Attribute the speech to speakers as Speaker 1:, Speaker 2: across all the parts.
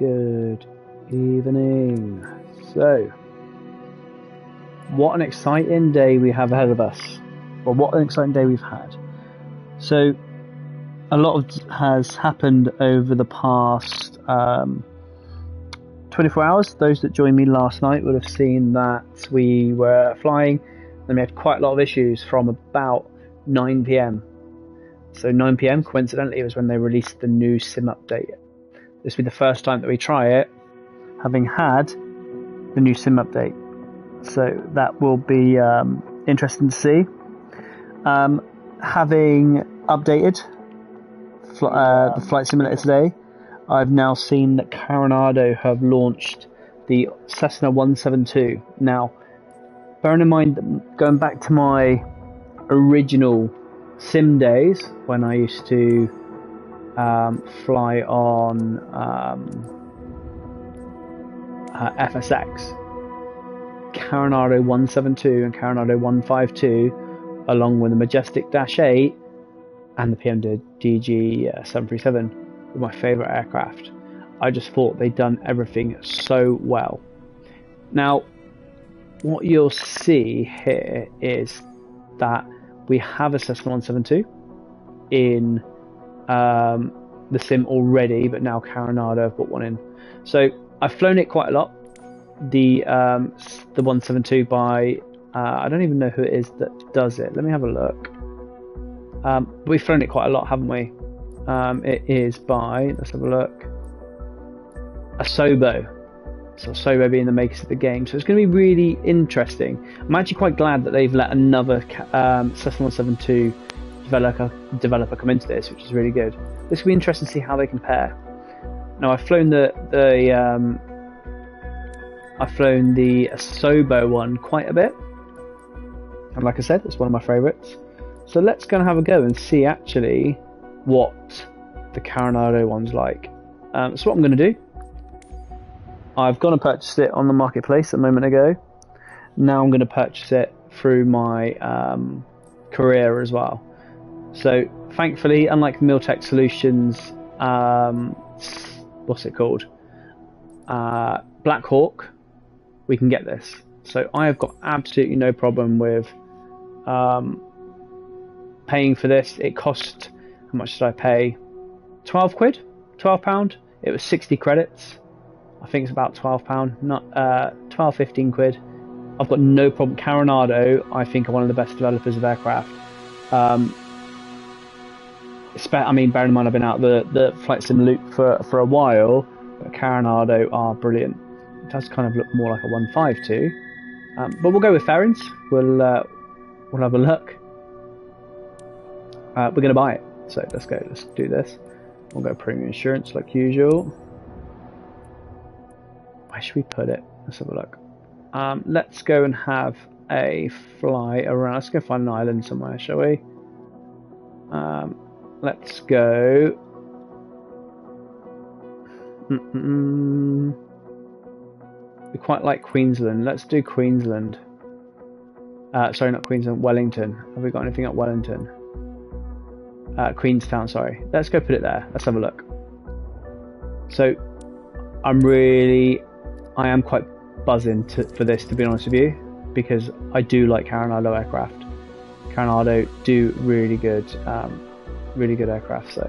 Speaker 1: Good evening. So, what an exciting day we have ahead of us. Well, what an exciting day we've had. So, a lot has happened over the past 24 hours. Those that joined me last night would have seen that we were flying and we had quite a lot of issues from about 9 p.m. So 9 p.m. coincidentally was when they released the new SIM update. This will be the first time that we try it, having had the new SIM update. So that will be interesting to see. Having updated the flight simulator today, I've now seen that Carenado have launched the Cessna 172. Now, bearing in mind that going back to my original sim days when I used to fly on FSX, Carenado 172 and Carenado 152, along with the Majestic Dash 8 and the PMDG 737, were my favourite aircraft. I just thought they'd done everything so well. Now, what you'll see here is that we have a Cessna 172 in the sim already, but now Carenado have put one in. So I've flown it quite a lot. The 172 by I don't even know who it is that does it. Let me have a look. We've flown it quite a lot, haven't we? It is by, let's have a look, Asobo. So Asobo being the makers of the game. So it's going to be really interesting. I'm actually quite glad that they've let another Cessna 172 developer come into this, which is really good. This will be interesting to see how they compare. Now I've flown the Asobo one quite a bit, and like I said, it's one of my favourites. So let's go and have a go and see actually what the Carenado one's like. So what I'm going to do, I've gone and purchased it on the marketplace a moment ago. Now I'm going to purchase it through my career as well. So thankfully, unlike Miltech Solutions, what's it called? Blackhawk, we can get this. So I have got absolutely no problem with paying for this. It cost, how much did I pay? 12 quid? 12 pound? It was 60 credits. I think it's about 12 pound, not 12, 15 quid. I've got no problem. Carenado, I think, are one of the best developers of aircraft. I mean, bearing in mind I've been out the flight sim loop for a while, but Carenado are brilliant. It does kind of look more like a 152, but we'll go with fairings. We'll have a look. We're going to buy it, so let's go. Let's do this. We'll go premium insurance like usual. Where should we put it? Let's have a look. Let's go and have a fly around. Let's go find an island somewhere, shall we? Let's go. We quite like Queensland. Let's do Queensland. Sorry, not Queensland. Wellington. Have we got anything at Wellington? Queenstown. Sorry. Let's go put it there. Let's have a look. So, I am quite buzzing for this, to be honest with you, because I do like Carenado aircraft. Carenado do really good aircraft, so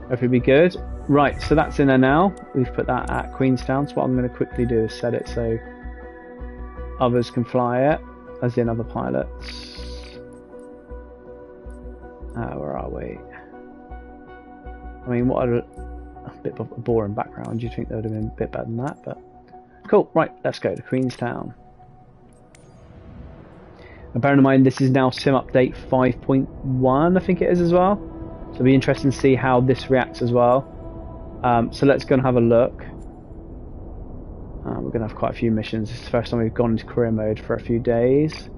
Speaker 1: hopefully it'll be good. Right, so that's in there now. We've put that at Queenstown. So what I'm going to quickly do is set it so others can fly it, as in other pilots. Where are we? I mean, what a bit of a boring background. You'd think they would have been a bit better than that, but cool. Right, let's go to Queenstown. And bearing in mind, this is now Sim Update 5.1, I think it is as well. So it'll be interesting to see how this reacts as well. So let's go and have a look. We're going to have quite a few missions. This is the first time we've gone into career mode for a few days.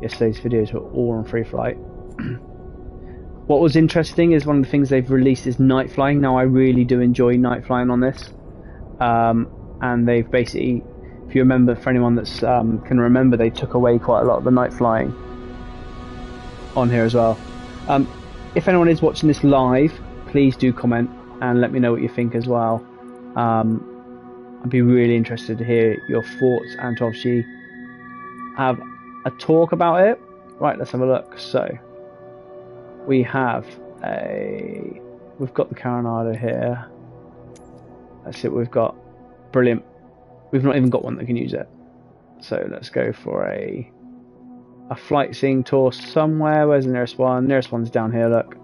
Speaker 1: Yesterday's videos were all on free flight. What was interesting is one of the things they've released is night flying. Now I really do enjoy night flying on this. And they've basically, if you remember, for anyone that's can remember, they took away quite a lot of the night flying on here as well. If anyone is watching this live, please do comment and let me know what you think as well. I'd be really interested to hear your thoughts and to obviously have a talk about it. Right, let's have a look. So we've got the Carenado here. That's it. We've got brilliant. We've not even got one that can use it. So let's go for a flight seeing tour somewhere. Where's the nearest one? Nearest one's down here. Look.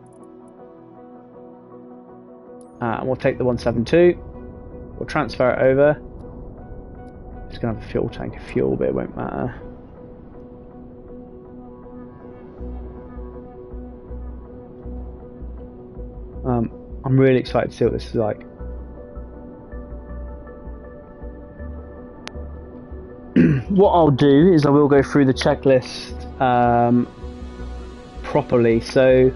Speaker 1: And we'll take the 172. We'll transfer it over. It's gonna have a fuel tank of fuel, but it won't matter. I'm really excited to see what this is like. What I'll do is I will go through the checklist properly. So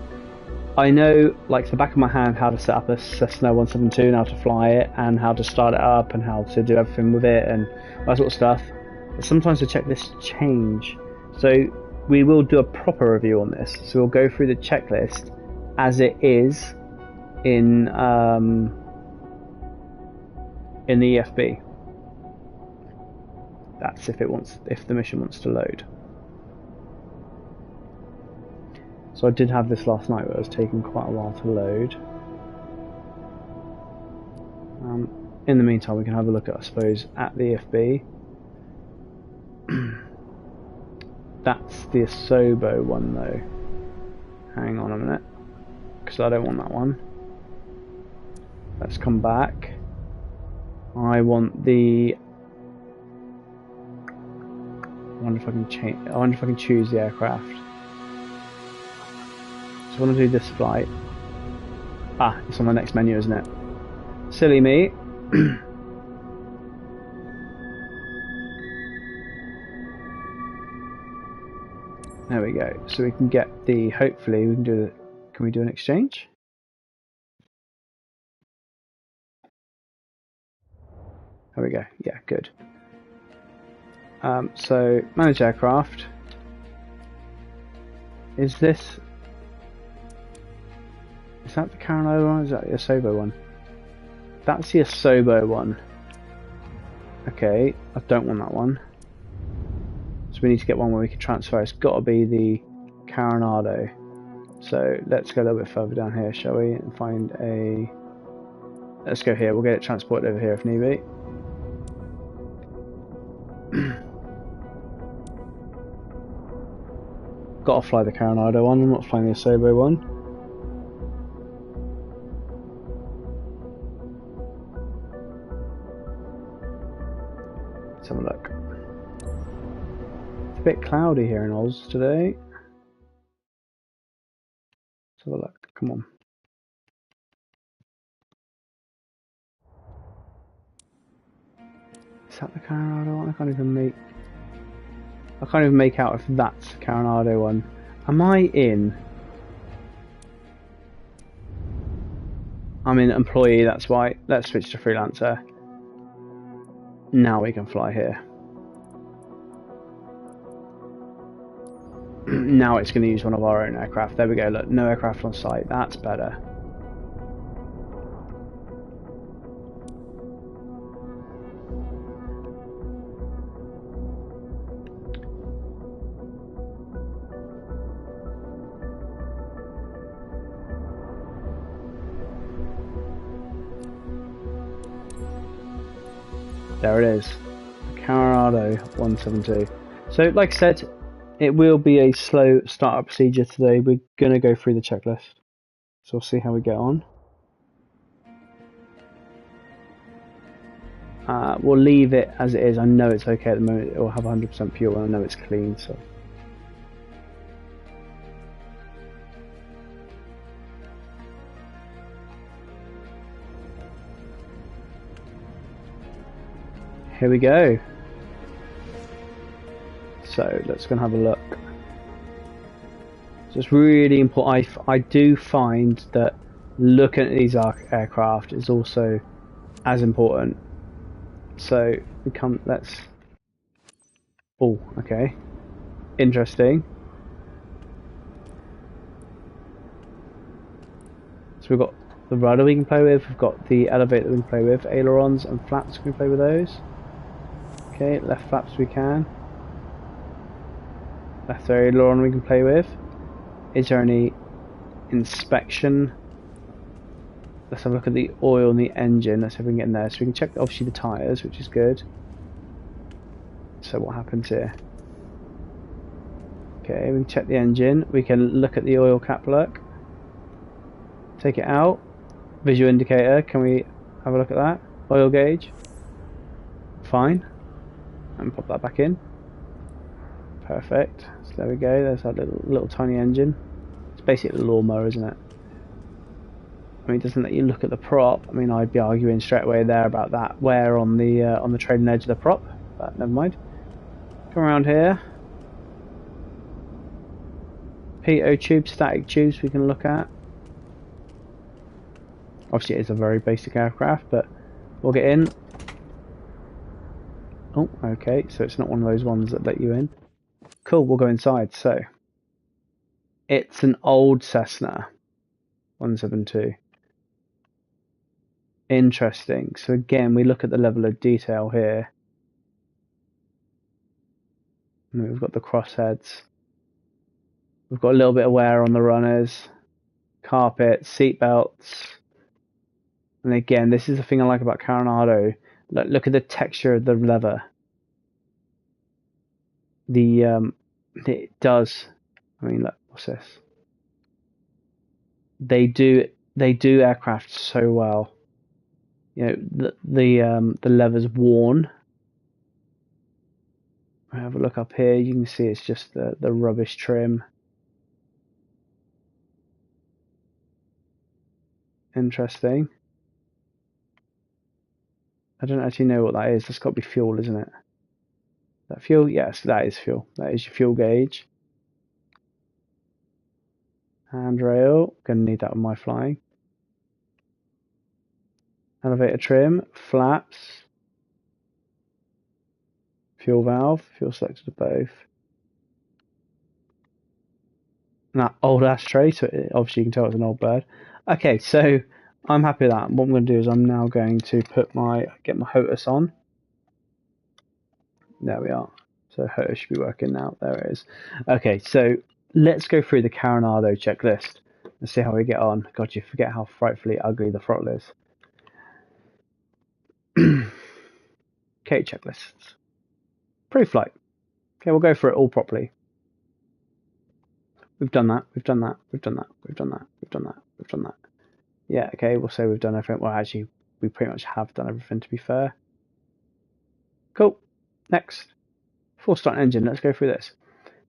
Speaker 1: I know, like the back of my hand, how to set up a Cessna 172 and how to fly it and how to start it up and how to do everything with it and that sort of stuff. But sometimes the checklists change. So we will do a proper review on this. So we'll go through the checklist as it is in the EFB. That's if the mission wants to load. So I did have this last night, but it was taking quite a while to load. In the meantime, we can have a look at, I suppose, at the EFB. That's the Asobo one, though. Hang on a minute, because I don't want that one. Let's come back. I want the. I wonder if I can change. I wonder if I can choose the aircraft. So I want to do this flight. Ah, it's on the next menu, isn't it? Silly me. There we go. So we can get the. Hopefully, we can do the. Can we do an exchange? There we go. Yeah, good. So manage aircraft. Is that the Carenado one? Or is that the Asobo one? That's the Asobo one. Okay, I don't want that one. So we need to get one where we can transfer. It's got to be the Carenado. So let's go a little bit further down here, shall we? And find a. Let's go here. We'll get it transported over here if need be. Gotta fly the Carenado one, I'm not flying the Asobo one. Let's have a look. It's a bit cloudy here in Oz today. Let's have a look, come on. Is that the Carenado one? I can't even make out if that's Carenado one. Am I in? I'm in employee, that's why. Let's switch to freelancer. Now we can fly here. Now it's going to use one of our own aircraft. There we go, look, no aircraft on site. That's better. There it is, Carenado 172. So like I said, it will be a slow startup procedure today. We're going to go through the checklist. So we'll see how we get on. We'll leave it as it is. I know it's okay at the moment. It will have 100% fuel and I know it's clean. So here we go. So let's go and have a look. So it's really important. I do find that looking at these aircraft is also as important. So we come. Let's. Oh, okay. Interesting. So we've got the rudder we can play with, we've got the elevator we can play with, ailerons and flaps, we can play with those. Okay, left flaps we can. Left aileron we can play with. Is there any inspection? Let's have a look at the oil and the engine. Let's see if we can get in there. So we can check obviously the tyres, which is good. So what happens here? Okay, we can check the engine. We can look at the oil cap plug. Take it out. Visual indicator. Can we have a look at that? Oil gauge. Fine. And pop that back in. Perfect. So there we go. There's that little tiny engine. It's basically a lawnmower, isn't it? I mean, it doesn't let you look at the prop. I mean, I'd be arguing straight away there about that wear on the trailing edge of the prop, but never mind. Come around here. PO tubes, static tubes we can look at. Obviously, it is a very basic aircraft, but we'll get in. Oh, okay, so it's not one of those ones that let you in. Cool, we'll go inside. So, it's an old Cessna 172. Interesting. So again, we look at the level of detail here. And we've got the crossheads. We've got a little bit of wear on the runners, carpet, seat belts. And again, this is the thing I like about Carenado. Look at the texture of the leather. It does. I mean, look, what's this? They do aircraft so well. You know, the leather's worn. Have a look up here. You can see it's just the rubbish trim. Interesting. I don't actually know what that is. That's got to be fuel, isn't it? That fuel? Yes, that is fuel. That is your fuel gauge. Handrail. Gonna need that with my flying. Elevator trim. Flaps. Fuel valve. Fuel selected to both. And that old ashtray. So obviously you can tell it's an old bird. Okay, so I'm happy with that. What I'm going to do is I'm now going to get my HOTUS on. There we are. So HOTUS should be working now. There it is. Okay, so let's go through the Carenado checklist and see how we get on. God, you forget how frightfully ugly the throttle is. Okay, checklists. Pre-flight. Okay, we'll go for it all properly. We've done that. We've done that. We've done that. We've done that. We've done that. We've done that. Yeah, okay, we'll say we've done everything. Well, actually, we pretty much have done everything, to be fair. Cool. Next. Full start engine. Let's go through this.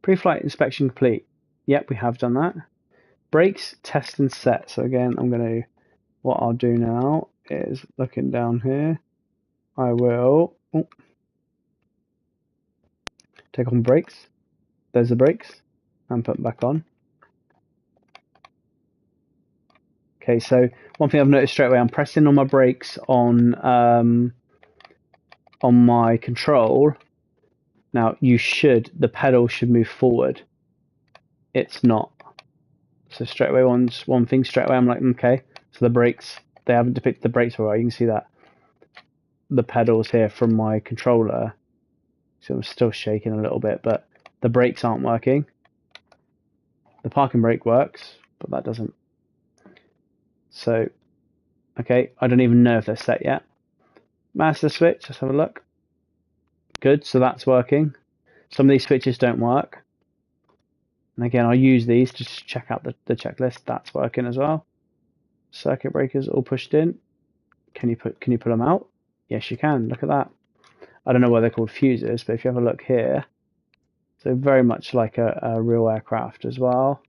Speaker 1: Pre-flight inspection complete. Yep, we have done that. Brakes, test and set. So again, what I'll do now is looking down here. I will take on brakes. There's the brakes. And put them back on. Okay, so one thing I've noticed straight away, I'm pressing on my brakes on my control. Now the pedal should move forward. It's not. So straight away, one thing straight away, I'm like, okay. So the brakes, they haven't depicted the brakes very well. You can see that the pedals here from my controller. So I'm still shaking a little bit, but the brakes aren't working. The parking brake works, but that doesn't. So, okay, I don't even know if they're set yet. Master switch, let's have a look. Good, so that's working. Some of these switches don't work. And again, I use these to just check out the checklist. That's working as well. Circuit breakers all pushed in. Can you pull them out? Yes, you can. Look at that. I don't know why they're called fuses, but if you have a look here, so very much like a real aircraft as well.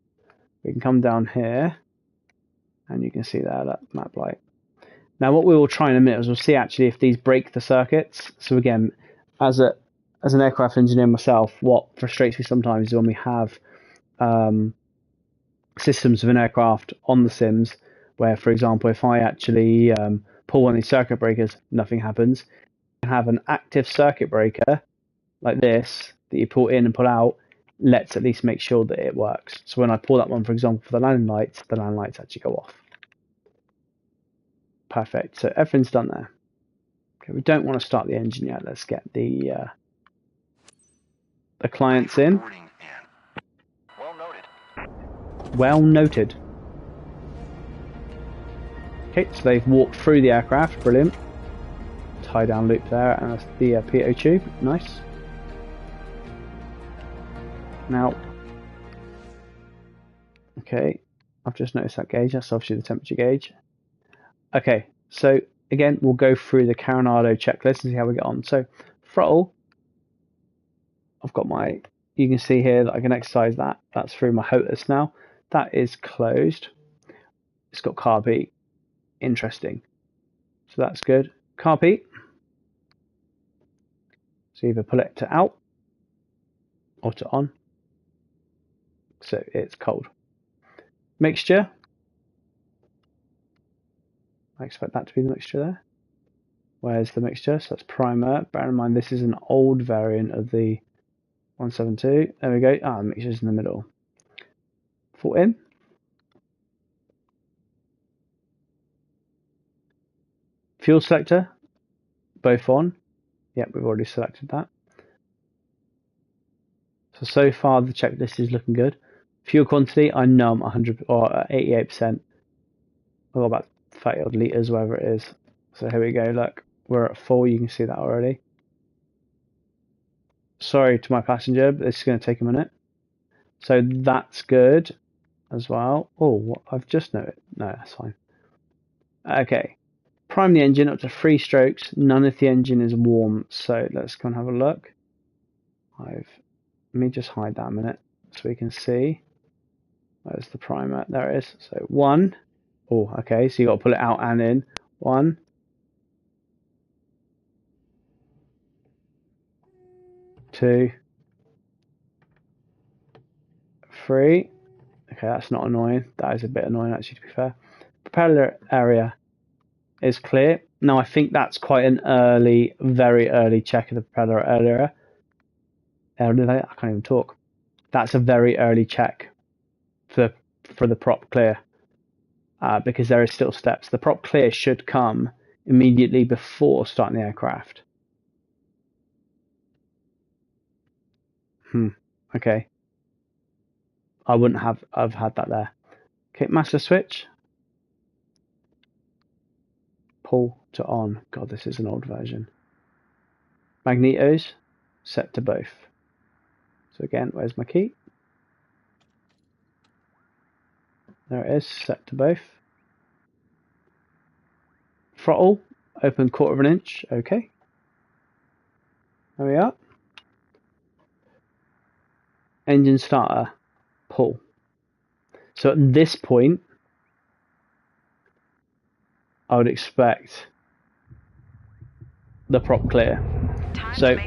Speaker 1: We can come down here, and you can see there that map light. Now, what we will try in a minute is we'll see actually if these break the circuits. So again, as an aircraft engineer myself, what frustrates me sometimes is when we have systems of an aircraft on the sims, where, for example, if I actually pull one of these circuit breakers, nothing happens. You can have an active circuit breaker like this that you pull in and pull out. Let's at least make sure that it works. So when I pull that one, for example, for the landing lights actually go off. Perfect. So everything's done there. Okay, we don't want to start the engine yet. Let's get the clients in. Well noted. Okay, so they've walked through the aircraft. Brilliant. Tie down loop there, and that's the pitot tube. Nice. Now, okay, I've just noticed that gauge. That's obviously the temperature gauge. Okay, so again, we'll go through the Carenado checklist and see how we get on. So, throttle. I've got my. You can see here that I can exercise that. That's through my HOTAS now. That is closed. It's got carb heat. Interesting. So that's good. Carb heat. So either pull it to out or to on. So it's cold. Mixture. I expect that to be the mixture there. Where's the mixture? So that's primer. Bear in mind this is an old variant of the 172. There we go. Ah, the mixture's in the middle. Full in. Fuel selector. Both on. Yep, we've already selected that. So far the checklist is looking good. Fuel quantity, I know I'm 100 or 88%. I've got about 30 odd litres, whatever it is. So here we go, look, we're at full, you can see that already. Sorry to my passenger, but this is going to take a minute. So that's good as well. Oh, what I've just noted. No, that's fine. Okay. Prime the engine up to 3 strokes. None of the engine is warm. So let's go and have a look. Let me just hide that a minute so we can see. Where's the primer? There it is. So 1. Oh, okay. So you got to pull it out and in. 1. 2. 3. Okay, that's not annoying. That is a bit annoying, actually, to be fair. Propeller area is clear. Now, I think that's quite an early, very early check of the propeller area. I can't even talk. That's a very early check for the prop clear, because there is still steps. The prop clear should come immediately before starting the aircraft. Okay. I wouldn't have had that there. Okay, master switch. Pull to on. God, this is an old version. Magnetos set to both. So again, where's my key? There it is, set to both. Throttle, open 1/4 of an inch. Okay. There we are. Engine starter, pull. So at this point, I would expect the prop clear. So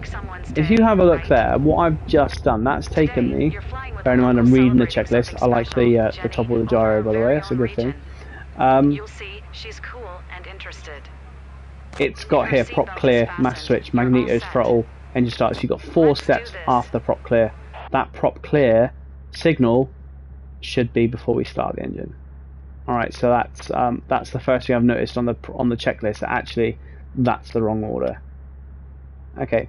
Speaker 1: if you have a look there, what I've just done, that's taken me, bearing in mind I'm reading the checklist. I like the top of the gyro, by the way, that's a good thing.
Speaker 2: You'll see she's cool and interested.
Speaker 1: It's got here prop clear, master switch, magnetos, throttle, engine starter. So you've got 4 steps after prop clear. That prop clear signal should be before we start the engine. Alright, so that's the first thing I've noticed on the checklist. Actually, that's the wrong order. Okay,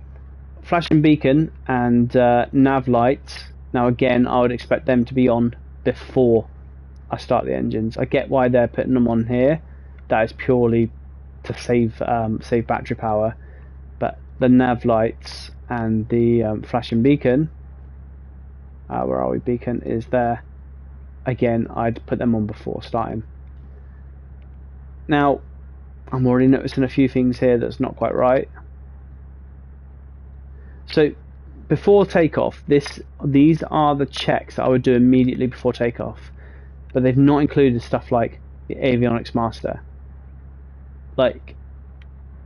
Speaker 1: flashing beacon and nav lights. Now again, I would expect them to be on before I start the engines. I get why they're putting them on here. That is purely to save battery power. But the nav lights and the flashing beacon, where are we? Beacon is there. Again, I'd put them on before starting. Now, I'm already noticing a few things here that's not quite right. So, before takeoff, these are the checks that I would do immediately before takeoff. But they've not included stuff like the avionics master. Like,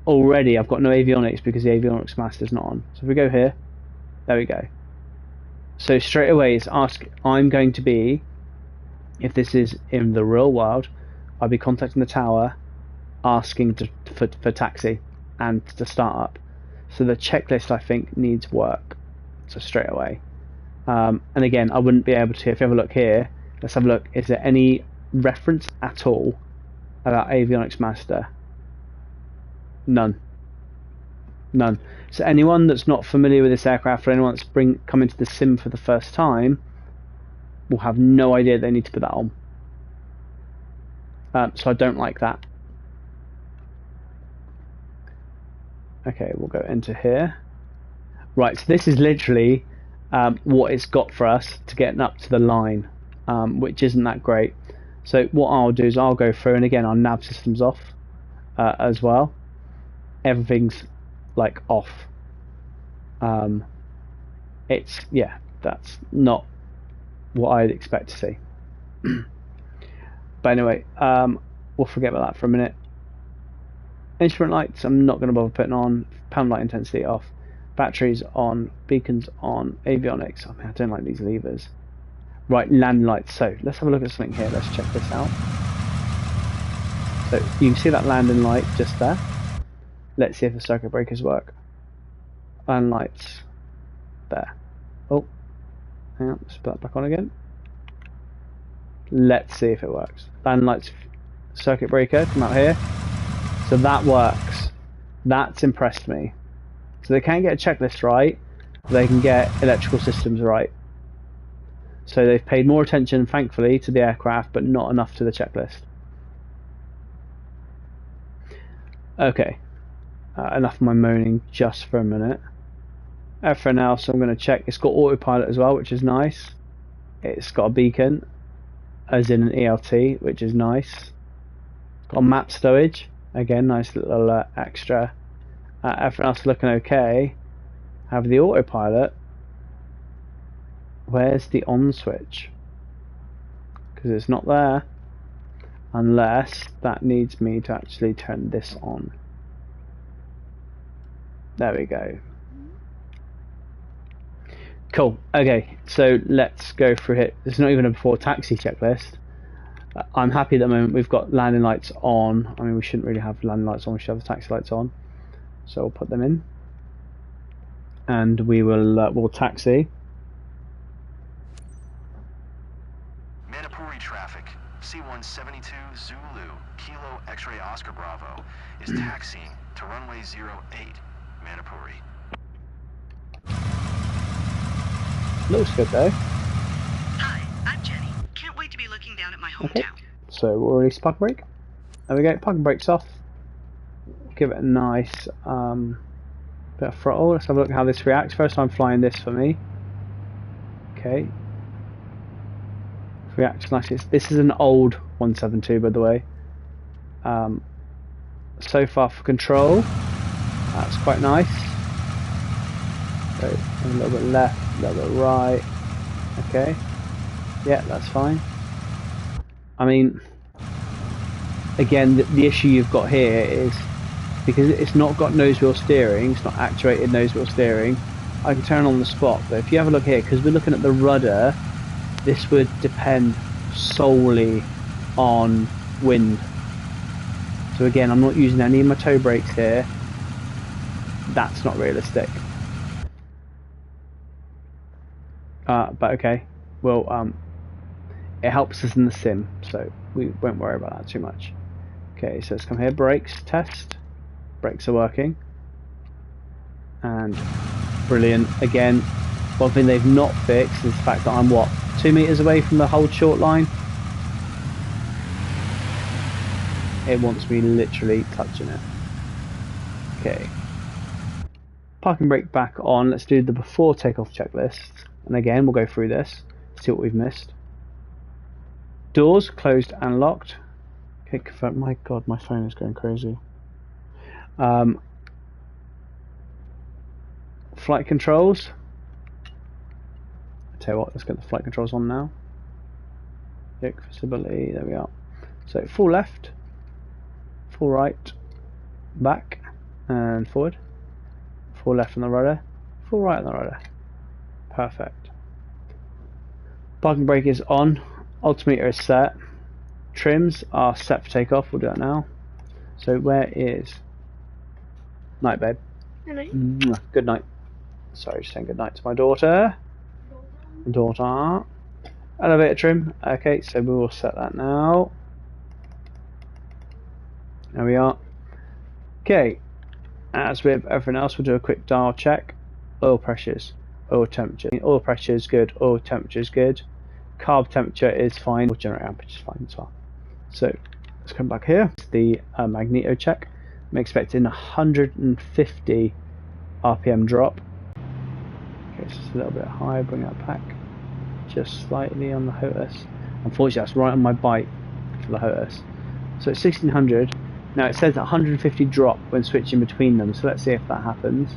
Speaker 1: already I've got no avionics because the avionics master is not on. So if we go here, there we go. So straight away it's ask, I'm going to be, if this is in the real world, I'll be contacting the tower asking for taxi and to start up. So the checklist, I think, needs work. So straight away. And again, I wouldn't be able to, if you have a look here, let's have a look, is there any reference at all about avionics master? None. None. So anyone that's not familiar with this aircraft, or anyone that's come into the sim for the first time, will have no idea they need to put that on. So I don't like that. Okay, we'll go into here. Right, so this is literally what it's got for us to get up to the line, which isn't that great. So what I'll do is I'll go through, and again our nav system's off as well. Everything's like off. That's not what I'd expect to see. But anyway, we'll forget about that for a minute. Instrument lights I'm not going to bother putting on. Pound light intensity off. Batteries on. Beacons on. Avionics. I mean, I don't like these levers. Right, landing lights. So let's have a look at something here. Let's check this out. So you can see that landing light just there. Let's see if the circuit breakers work. Landing lights there. Oh, hang on, let's put that back on again. Let's see if it works. Landing lights, circuit breaker, come out here. So that works. That's impressed me. So they can't get a checklist right, they can get electrical systems right. So they've paid more attention, thankfully, to the aircraft, but not enough to the checklist. Okay, enough of my moaning just for a minute. Everything else I'm going to check. It's got autopilot as well, which is nice. It's got a beacon, as in an ELT, which is nice. It's got map stowage, again, nice little extra. Everything else looking okay. Have the autopilot. Where's the on switch? Because it's not there. Unless that needs me to actually turn this on. There we go. Cool. Okay, so let's go through it. It's not even a before taxi checklist. I'm happy at the moment we've got landing lights on. I mean, we shouldn't really have landing lights on, we should have the taxi lights on. So we'll put them in. And we will we'll taxi.
Speaker 3: Manipuri traffic, C-172 Zulu, Kilo X-ray Oscar Bravo, is taxiing to runway 08, Manipuri.
Speaker 1: Looks good though.
Speaker 4: Hi, I'm Jenny. Can't wait to be looking down at my hometown.
Speaker 1: Okay, so we'll release parking brake. There we go, parking brake's off. Give it a nice bit of throttle. Let's have a look at how this reacts. First time flying this for me. Okay. Reacts nicely. This is an old 172, by the way. So far for control, that's quite nice. So a little bit left, a little bit right. Okay. Yeah, that's fine. I mean, again, the issue you've got here is because it's not got nose wheel steering, it's not actuated nose wheel steering. I can turn on the spot, but if you have a look here, because we're looking at the rudder, this would depend solely on wind. So again, I'm not using any of my toe brakes here. That's not realistic. But okay, well, it helps us in the sim, so we won't worry about that too much. Okay, so let's come here, brakes, test. Brakes are working. And brilliant. Again, one thing they've not fixed is the fact that I'm, what, 2 meters away from the hold short line? It wants me literally touching it. Okay. Parking brake back on. Let's do the before takeoff checklist. And again, we'll go through this, see what we've missed. Doors closed and locked. Okay, confirm. My God, my phone is going crazy. Flight controls. I tell you what, let's get the flight controls on now. Kick visibility. There we are. So full left, full right, back, and forward. Full left on the rudder, full right on the rudder. Perfect. Parking brake is on. Altimeter is set. Trims are set for takeoff. We'll do that now. So where is night, babe?
Speaker 5: Good night.
Speaker 1: Good night. Sorry, just saying good night to my daughter. Daughter. Elevator trim. Okay, so we will set that now. There we are. Okay, As with everything else, we'll do a quick dial check. Oil pressures, oil temperature. Oil pressure is good, oil temperature is good. Carb temperature is fine, oil generator amperage is fine as well. So let's come back here. The magneto check. I'm expecting 150 RPM drop. Okay, so it's a little bit high, bring that back just slightly on the HOTUS. Unfortunately, that's right on my bike for the HOTUS. So it's 1600. Now it says 150 drop when switching between them, so let's see if that happens.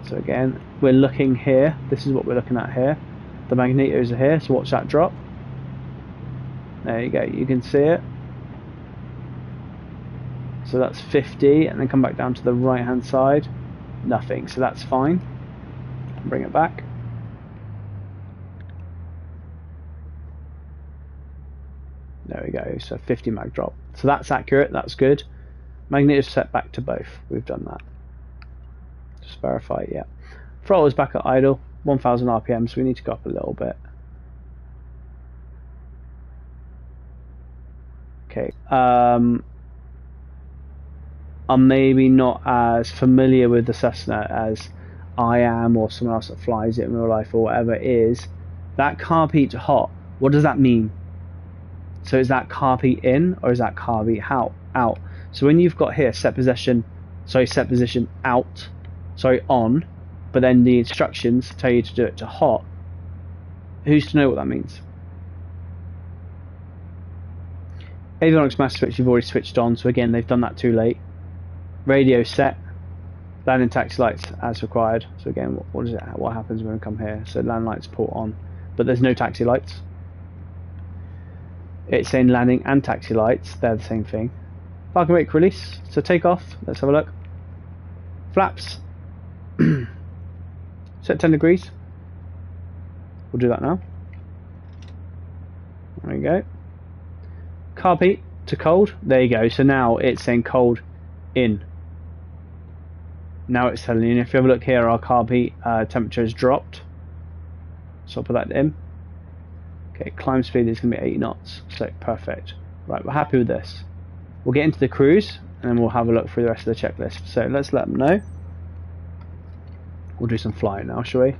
Speaker 1: So again, we're looking here. This is what we're looking at here. The magnetos are here, so watch that drop. There you go, you can see it. So that's 50, and then come back down to the right hand side. Nothing, so that's fine. Bring it back. There we go, so 50 mag drop. So that's accurate, that's good. Magneto set back to both, we've done that. Just verify, yeah. Throttle is back at idle, 1000 RPM, so we need to go up a little bit. Okay, I'm maybe not as familiar with the Cessna as I am, or someone else that flies it in real life, or whatever it is. That carb heat hot, what does that mean? So is that carb heat in, or is that carb heat out? So when you've got here set position out, on, but then the instructions tell you to do it to hot, who's to know what that means? Avionics master switch you've already switched on, so again they've done that too late. Radio set, landing taxi lights as required. So again, what is it? What happens when we come here? So landing lights port on, but there's no taxi lights. It's saying landing and taxi lights, they're the same thing. Parking brake release, so take off, let's have a look. Flaps, set 10 degrees. We'll do that now. There you go. Carb heat to cold, there you go. So now it's saying cold in. Now it's telling you, if you have a look here, our carb heat temperature has dropped. So I'll put that in. Okay, climb speed is going to be 80 knots, so perfect. Right, we're happy with this. We'll get into the cruise, and then we'll have a look through the rest of the checklist. So let's let them know. We'll do some flying now, shall we?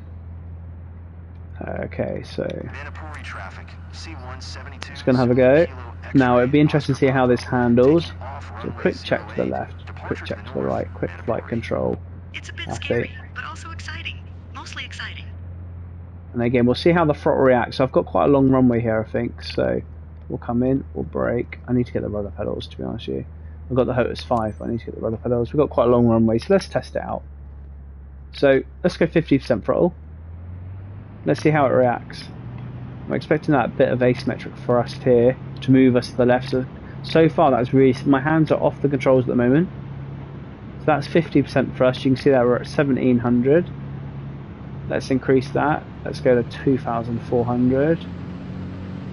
Speaker 1: Okay, so just going to have a go. Now, it'd be interesting to see how this handles. So quick check to the left, quick check to the right, quick flight control.
Speaker 4: It's a bit scary, but also exciting. Mostly exciting.
Speaker 1: And again, we'll see how the throttle reacts. So I've got quite a long runway here, I think. So we'll come in, we'll brake. I need to get the rudder pedals, to be honest with you. I've got the HOTUS 5, but I need to get the rudder pedals. We've got quite a long runway, so let's test it out. So let's go 50% throttle. Let's see how it reacts. I'm expecting that bit of asymmetric thrust here to move us to the left. So far, that's really, my hands are off the controls at the moment. So that's 50% thrust. You can see that we're at 1700. Let's increase that. Let's go to 2400.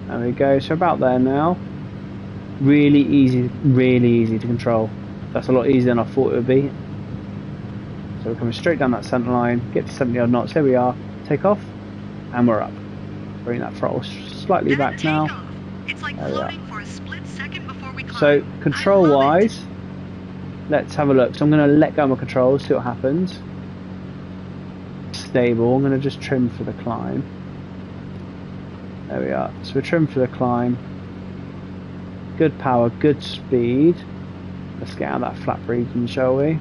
Speaker 1: There we go. So about there now. Really easy to control. That's a lot easier than I thought it would be. So we're coming straight down that centre line. Get to 70 odd knots. Here we are. Take off, and we're up. Bring that throttle slightly back now.
Speaker 4: It's like floating for a split second before we climb.
Speaker 1: So control wise, let's have a look. So I'm going to let go of my controls, see what happens. Stable. I'm going to just trim for the climb. There we are. So we're trimmed for the climb. Good power, good speed. Let's get out of that flap region, shall we?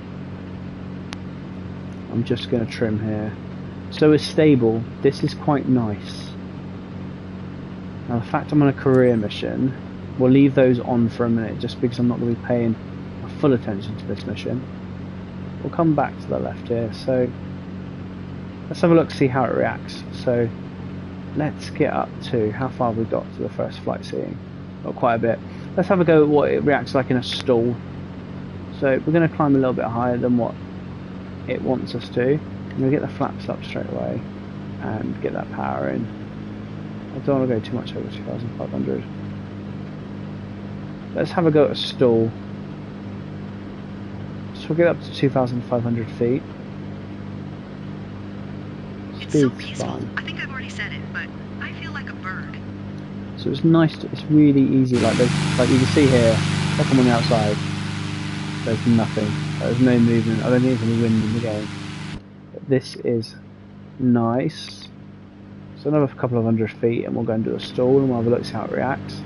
Speaker 1: I'm just going to trim here. So it's stable. This is quite nice. Now the fact I'm on a career mission, we'll leave those on for a minute just because I'm not going to be paying full attention to this mission. We'll come back to the left here. So let's have a look, see how it reacts. So let's get up to, how far have we got to the first flight seeing? Got quite a bit. Let's have a go at what it reacts like in a stall. So we're going to climb a little bit higher than what it wants us to. I'm going to get the flaps up straight away and get that power in. I don't want to go too much over 2500. Let's have a go at a stall. So we'll get up to 2500 feet.
Speaker 4: It's so
Speaker 1: Speed's
Speaker 4: peaceful.
Speaker 1: fine.
Speaker 4: I think I've already said it, but I feel like a bird.
Speaker 1: So it's nice, it's really easy, like you can see here, look, I'm on the outside. There's nothing. There's no movement. I don't think there's any wind in the game. But this is nice. So another couple of 100 feet and we'll go and do a stall and we'll have a look see how it reacts.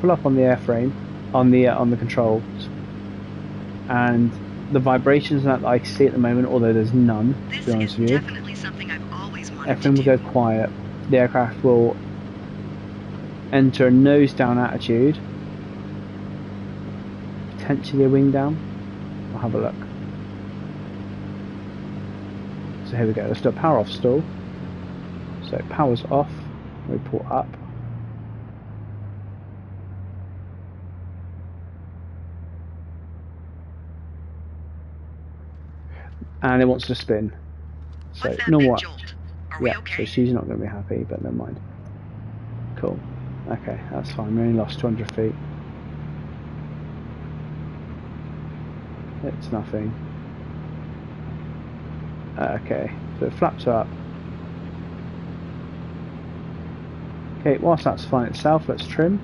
Speaker 1: Pull up on the airframe, on the controls, and the vibrations that I see at the moment, although there's none, to be honest with you,
Speaker 4: definitely something I've always wanted
Speaker 1: everything will
Speaker 4: to
Speaker 1: go quiet. The aircraft will enter a nose down attitude, potentially a wing down. I'll have a look. So here we go, let's do a power off stall. So power's off, we pull up. And it wants to spin. So
Speaker 4: What's that
Speaker 1: normal.
Speaker 4: big jolt? Are we
Speaker 1: Yeah,
Speaker 4: okay?
Speaker 1: so she's not going to be happy, but never mind. Cool. Okay, that's fine. We only lost 200 feet. It's nothing. Okay, so it flaps up. Okay, whilst that's fine itself, let's trim.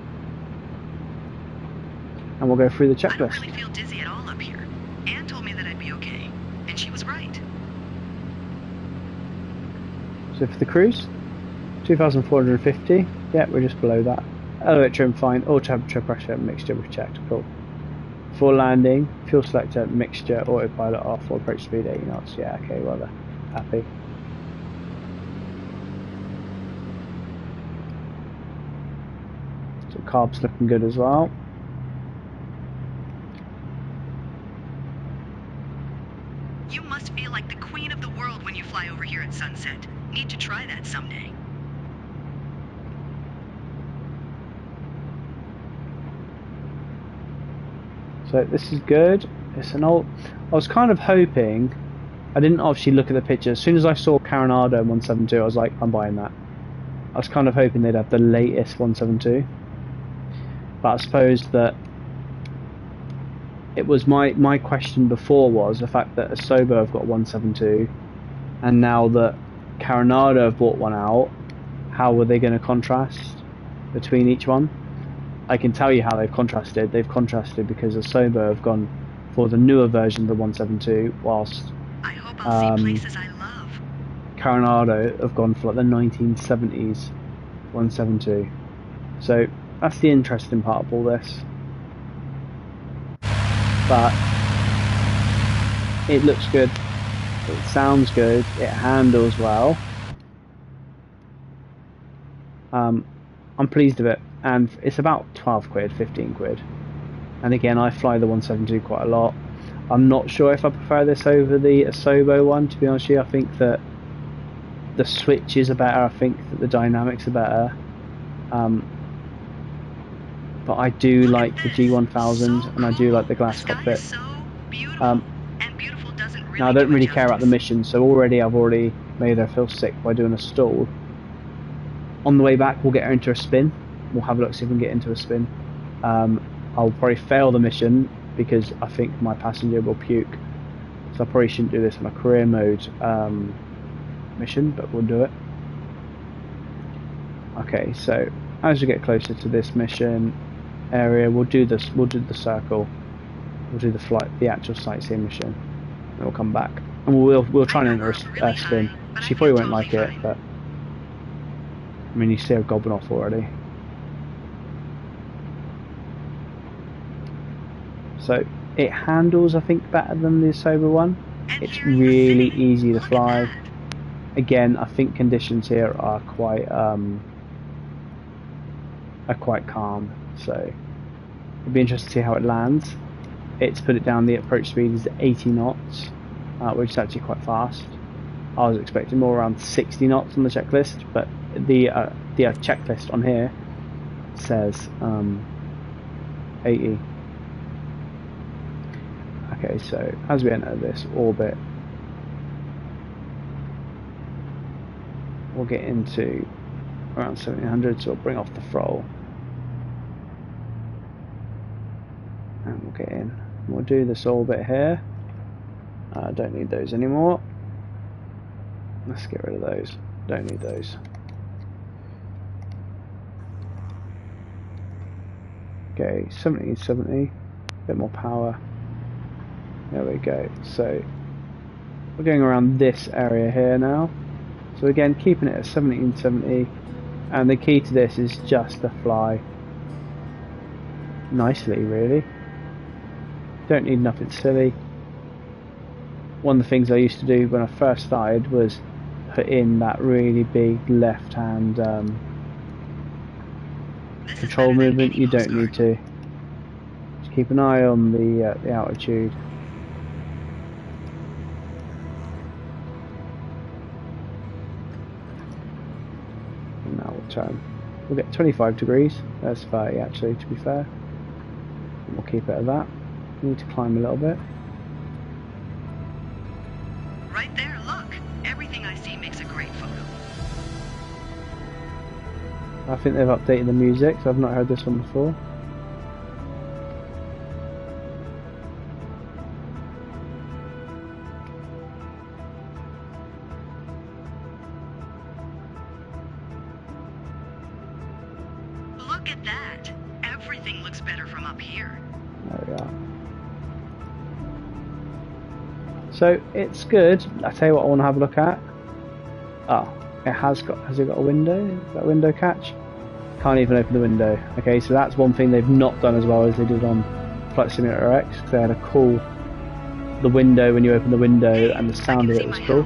Speaker 1: And we'll go through the
Speaker 4: I don't
Speaker 1: checklist.
Speaker 4: really feel dizzy at all up here. Anne told me that I'd be okay, and she was right.
Speaker 1: So for the cruise, 2,450. Yeah, we're just below that. Elevate trim fine. All temperature, pressure, mixture we've checked. Cool. For landing, fuel selector, mixture, autopilot off, or approach speed 80 knots. Yeah, okay, well, they're happy. So carbs looking good as well.
Speaker 4: You must feel like the queen of the world when you fly over here at sunset. Need to try that someday.
Speaker 1: So this is good. It's an old. I was kind of hoping. I didn't obviously look at the picture. As soon as I saw Carenado 172, I was like, I'm buying that. I was kind of hoping they'd have the latest 172. But I suppose that it was my question before was the fact that Asobo have got 172, and now that Carenado have bought one out, how were they going to contrast between each one? I can tell you how they've contrasted. They've contrasted because Asobo have gone for the newer version of the 172, whilst
Speaker 4: I hope I'll see places I love.
Speaker 1: Carenado have gone for like the 1970s 172. So that's the interesting part of all this. But it looks good, it sounds good, it handles well. I'm pleased with it, and it's about 12 quid, 15 quid. And again, I fly the 172 quite a lot. I'm not sure if I prefer this over the Asobo one, to be honest with you. I think that the switches are better, I think that the dynamics are better. But I do like the G1000 and I do like the glass cockpit. Now I don't really care about the mission, so I've already made her feel sick by doing a stall. On the way back we'll get her into a spin. We'll have a look, see if we can get into a spin. I'll probably fail the mission because I think my passenger will puke. So I probably shouldn't do this on a career mode mission, but we'll do it. Okay, so as we get closer to this mission area, we'll do the circle. We'll do the actual sightseeing mission. And we'll come back. And we'll try and enter a spin. She probably won't like it, but I mean, you see her gobbling off already. So it handles, I think, better than the Asobo one. It's really easy to fly. Again, I think conditions here are quite calm. So it'd be interesting to see how it lands. It's put it down. The approach speed is 80 knots, which is actually quite fast. I was expecting more around 60 knots on the checklist, but the checklist on here says 80. Okay, so as we enter this orbit, we'll get into around 1700, so we'll bring off the throttle and we'll get in. We'll do this orbit here. Don't need those anymore. Let's get rid of those. Don't need those. Okay, 70, bit more power. There we go. So we're going around this area here now. So again, keeping it at 1770, and the key to this is just to fly nicely, really. Don't need nothing silly. One of the things I used to do when I first started was put in that really big left-hand control movement. You don't need to. Just keep an eye on the altitude. And now we'll turn. We'll get 25 degrees. That's 30 actually, to be fair. And we'll keep it at that. We need to climb a little bit.
Speaker 4: Right there, look. Everything I see makes a great photo.
Speaker 1: I think they've updated the music, so I've not heard this one before.
Speaker 4: Look at that. Everything looks better from up here.
Speaker 1: There we are. So it's good. I tell you what I want to have a look at. Oh, has it got a window? Is that window catch? Can't even open the window. Okay, so that's one thing they've not done as well as they did on Flight Simulator X. They had a cool the window when you open the window, and the sound of it was cool.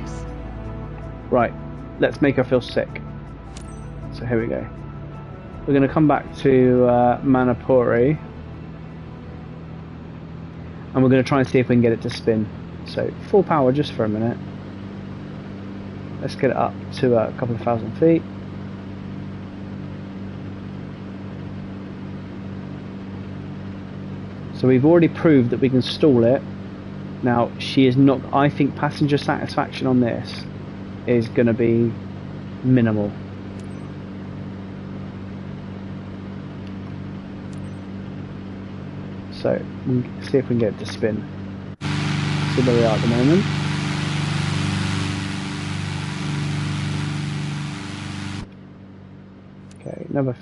Speaker 1: Right, let's make her feel sick. So here we go. We're going to come back to Manapuri, and we're going to try and see if we can get it to spin. So full power just for a minute. Let's get it up to a couple of thousand feet. So we've already proved that we can stall it. Now she is not. I think passenger satisfaction on this is going to be minimal. So we'll see if we can get it to spin. See where we are at the moment. Okay, another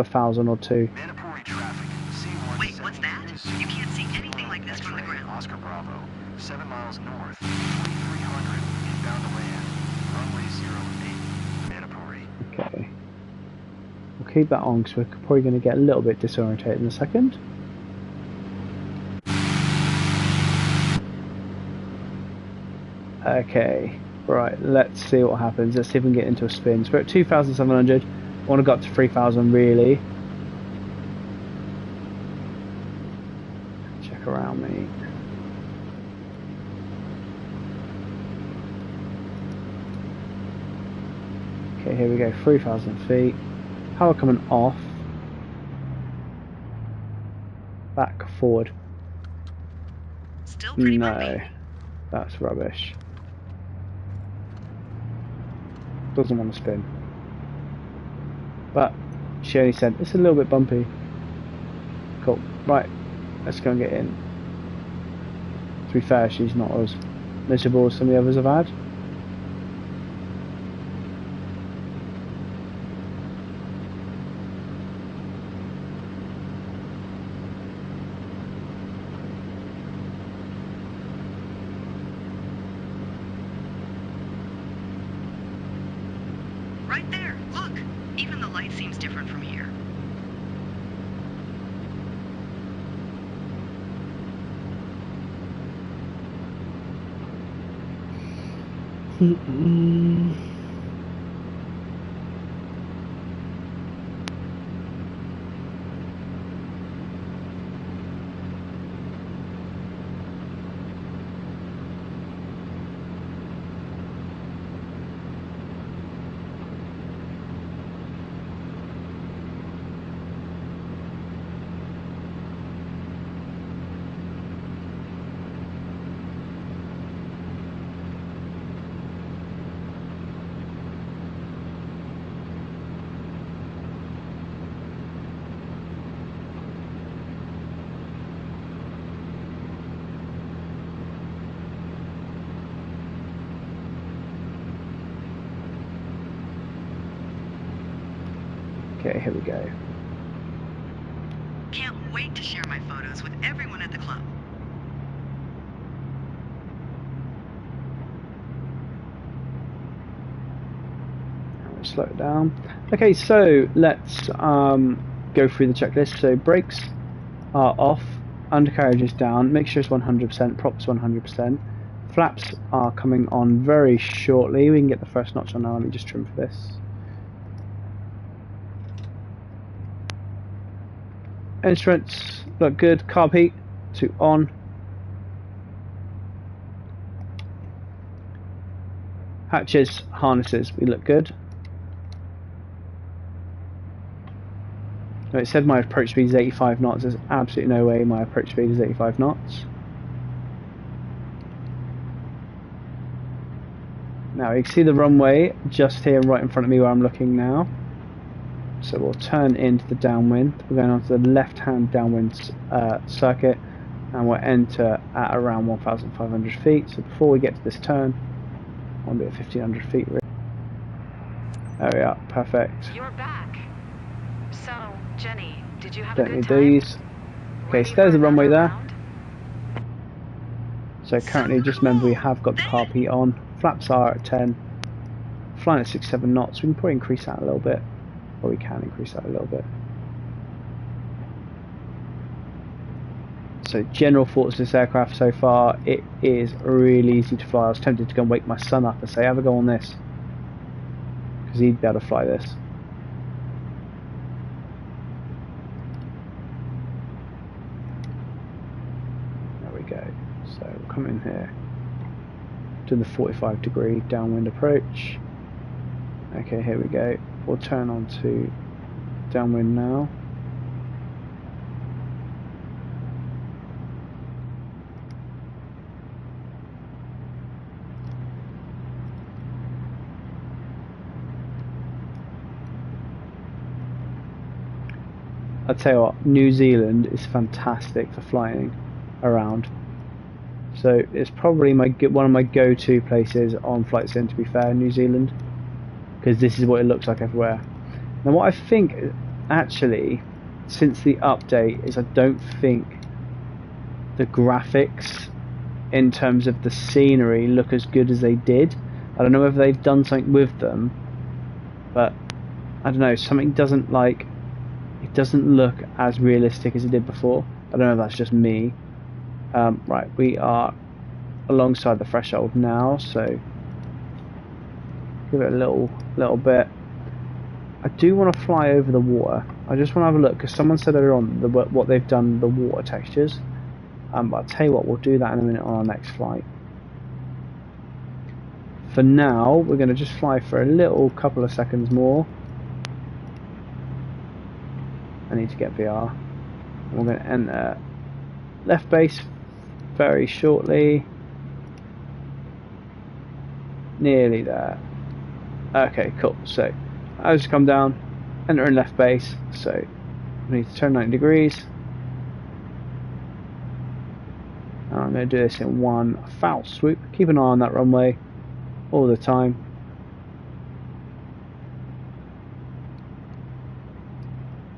Speaker 1: 1,000 or two.
Speaker 3: Manapuri traffic. C1
Speaker 4: Wait, what's that? You can't see anything like this from the ground.
Speaker 3: Oscar Bravo. 7 miles north. 2300 inbound to land. Runway 08. Manapuri.
Speaker 1: Okay. We'll keep that on because we're probably going to get a little bit disorientated in a second. Okay, right, let's see what happens. Let's see if we can get into a spin. So we're at 2,700. I want to go up to 3,000 really. Check around me. Okay, here we go, 3,000 feet. Power coming off. Back, forward.
Speaker 4: Still pretty
Speaker 1: No,
Speaker 4: bumpy.
Speaker 1: that's rubbish. Doesn't want to spin. But she only said it's a little bit bumpy. Cool. Right, let's go and get in. To be fair, she's not as miserable as some of the others have had.
Speaker 4: Right there, look. Even the light seems different from here. Okay, here we go. Can't wait to share my photos with everyone at the club.
Speaker 1: Slow it down. Okay, so let's go through the checklist. So brakes are off, undercarriage is down, mixture is 100%, props 100%. Flaps are coming on very shortly. We can get the first notch on now. Let me just trim for this. Instruments look good. Carb heat to on. Hatches, harnesses, we look good. It said my approach speed is 85 knots. There's absolutely no way my approach speed is 85 knots. Now you can see the runway just here right in front of me where I'm looking now. So we'll turn into the downwind. We're going onto the left hand downwind circuit and we'll enter at around 1,500 feet. So before we get to this turn, I'll be at 1,500 feet. There we are, perfect.
Speaker 2: You're back. So, Jenny, did you have
Speaker 1: Don't
Speaker 2: a good
Speaker 1: need
Speaker 2: time?
Speaker 1: these. Okay, so there's the runway there.
Speaker 2: Round?
Speaker 1: So currently, just remember we have got the carb heat on. Flaps are at 10. Flying at 6-7 knots. We can probably increase that a little bit. Or we can increase that a little bit. So general thoughts of this aircraft so far, it is really easy to fly. I was tempted to go and wake my son up and say, have a go on this. Because he'd be able to fly this. There we go. So we'll come in here to the 45-degree downwind approach. Okay, here we go. We'll turn on to downwind now. I'll tell you what, New Zealand is fantastic for flying around. So it's probably one of my go-to places on flight sim, to be fair, New Zealand, because this is what it looks like everywhere. Now what I think actually since the update is I don't think the graphics in terms of the scenery look as good as they did. I don't know whether they've done something with them, but I don't know, something doesn't like, it doesn't look as realistic as it did before. I don't know if that's just me. Right, we are alongside the threshold now, so give it a little bit. I do want to fly over the water. I just want to have a look, because someone said earlier on what they've done the water textures. But I'll tell you what, we'll do that in a minute on our next flight. For now, we're going to just fly for a little couple of seconds more. I need to get VR. And we're going to enter left base very shortly. Nearly there. Okay, cool. So I just come down, enter in left base. So we need to turn 90 degrees. And I'm going to do this in one foul swoop. Keep an eye on that runway all the time.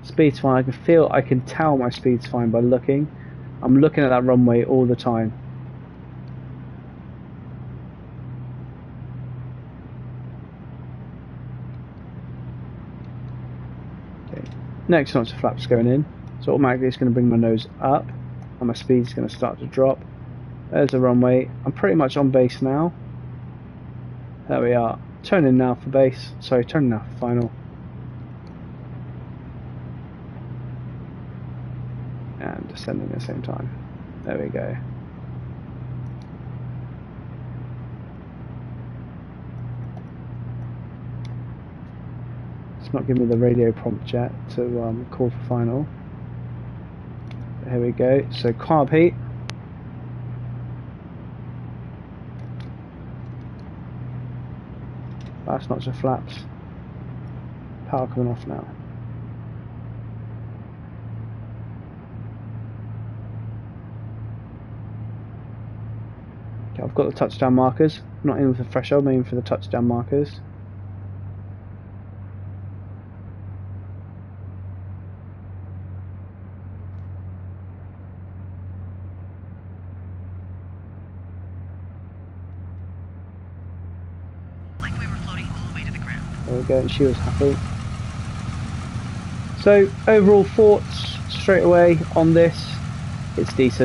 Speaker 1: Speed's fine. I can tell my speed's fine by looking. I'm looking at that runway all the time. Okay. Next notch of flaps going in. So automatically it's going to bring my nose up and my speed's going to start to drop. There's the runway. I'm pretty much on base now. There we are. Turning now for base. Sorry, turning now for final. And descending at the same time. There we go. It's not giving me the radio prompt yet to call for final. But here we go. So carb heat. Last notch of flaps. Power coming off now. Okay, I've got the touchdown markers. I'm not aiming for the threshold, I'm aiming for the touchdown markers. There we go, and she was happy. So overall thoughts straight away on this, it's decent.